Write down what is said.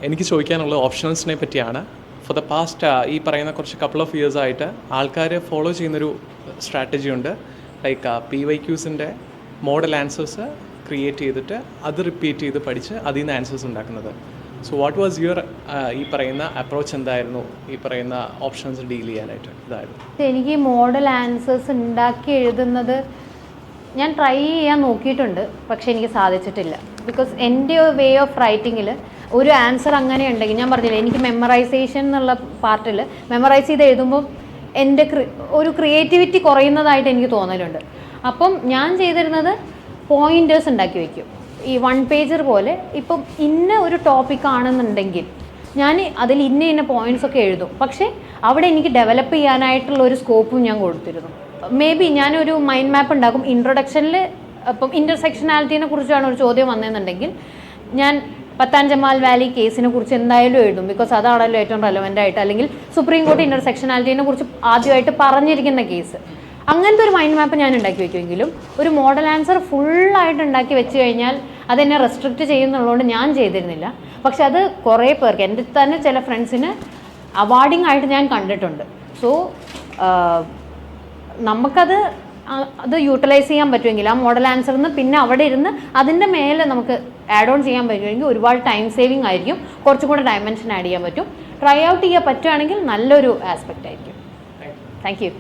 എനിക്ക് ചോദിക്കാനുള്ള ഓപ്ഷൻസിനെ പറ്റിയാണ്. ഫോർ ദ പാസ്റ്റ് ഈ പറയുന്ന കുറച്ച് കപ്പിൾ ഓഫ് ഇയേഴ്സ് ആയിട്ട് ആൾക്കാർ ഫോളോ ചെയ്യുന്നൊരു സ്ട്രാറ്റജി ഉണ്ട്. ലൈക്ക് PYQസിൻ്റെ മോഡൽ ആൻസേഴ്സ് ക്രിയേറ്റ് ചെയ്തിട്ട് അത് റിപ്പീറ്റ് ചെയ്ത് പഠിച്ച് അതിൽ നിന്ന് ആൻസേഴ്സ് ഉണ്ടാക്കുന്നത്. സോ വാട്ട് വാസ് യുവർ ഈ പറയുന്ന അപ്രോച്ച് എന്തായിരുന്നു ഈ പറയുന്ന ഓപ്ഷൻസ് ഡീൽ ചെയ്യാനായിട്ട്? ഇതായിരുന്നു എനിക്ക് മോഡൽ ആൻസേഴ്സ് ഉണ്ടാക്കി എഴുതുന്നത് ഞാൻ ട്രൈ ചെയ്യാൻ നോക്കിയിട്ടുണ്ട്, പക്ഷെ എനിക്ക് സാധിച്ചിട്ടില്ല. ബിക്കോസ് എൻ്റെ വേ ഓഫ് റൈറ്റിങ്ങിൽ ഒരു ആൻസർ അങ്ങനെ ഉണ്ടെങ്കിൽ, ഞാൻ പറഞ്ഞില്ല എനിക്ക് മെമ്മറൈസേഷൻ എന്നുള്ള പാർട്ടിൽ മെമ്മറൈസ് ചെയ്ത് എഴുതുമ്പോൾ എൻ്റെ ഒരു ക്രിയേറ്റിവിറ്റി കുറയുന്നതായിട്ട് എനിക്ക് തോന്നലുണ്ട്. അപ്പം ഞാൻ ചെയ്തിരുന്നത് പോയിൻറ്റേഴ്സ് ഉണ്ടാക്കി വയ്ക്കും. ഈ 1 പേജർ പോലെ. ഇപ്പം ഇന്ന ഒരു ടോപ്പിക് ആണെന്നുണ്ടെങ്കിൽ ഞാൻ അതിൽ ഇന്ന പോയിൻറ്റ്സൊക്കെ എഴുതും. പക്ഷേ അവിടെ എനിക്ക് ഡെവലപ്പ് ചെയ്യാനായിട്ടുള്ള ഒരു സ്കോപ്പും ഞാൻ കൊടുത്തിരുന്നു. മേ ബി ഞാനൊരു മൈൻഡ് മാപ്പ് ഉണ്ടാക്കും. ഇൻട്രൊഡക്ഷനിൽ ഇപ്പം ഇൻ്റർസെക്ഷനാലിറ്റീനെ കുറിച്ചാണ് ഒരു ചോദ്യം വന്നതെന്നുണ്ടെങ്കിൽ ഞാൻ പത്താൻ ജമാൽ വാലി കേസിനെ കുറിച്ച് എന്തായാലും എഴുതും. ബിക്കോസ് അതാണല്ലോ ഏറ്റവും റെലവൻ്റ് ആയിട്ട്, അല്ലെങ്കിൽ സുപ്രീം കോടതി ഇൻ്റർസെക്ഷനാലിറ്റീനെ കുറിച്ച് ആദ്യമായിട്ട് പറഞ്ഞിരിക്കുന്ന കേസ്. അങ്ങനത്തെ ഒരു മൈൻഡ് മാപ്പ് ഞാൻ ഉണ്ടാക്കി വയ്ക്കുമെങ്കിലും ഒരു മോഡൽ ആൻസർ ഫുള്ളായിട്ട് ഉണ്ടാക്കി വെച്ച് കഴിഞ്ഞാൽ അതെന്നെ റെസ്ട്രിക്റ്റ് ചെയ്യുന്നുള്ളതുകൊണ്ട് ഞാൻ ചെയ്തിരുന്നില്ല. പക്ഷെ അത് കുറേ പേർക്ക്, എൻ്റെ തന്നെ ചില ഫ്രണ്ട്സിന് അവാർഡിങ് ആയിട്ട് ഞാൻ കണ്ടിട്ടുണ്ട്. സോ നമുക്കത് യൂട്ടിലൈസ് ചെയ്യാൻ പറ്റുമെങ്കിൽ ആ മോഡൽ ആൻസറിൽ നിന്ന് പിന്നെ അവിടെ ഇരുന്ന് അതിൻ്റെ മേലെ നമുക്ക് ആഡ് ഓൺ ചെയ്യാൻ പറ്റുമെങ്കിൽ ഒരുപാട് ടൈം സേവിങ് ആയിരിക്കും. കുറച്ചും കൂടെ ഡയമെൻഷൻ ആഡ് ചെയ്യാൻ പറ്റും. ട്രൈ ഔട്ട് ചെയ്യാൻ പറ്റുകയാണെങ്കിൽ നല്ലൊരു ആസ്പെക്റ്റ് ആയിരിക്കും. Thank you.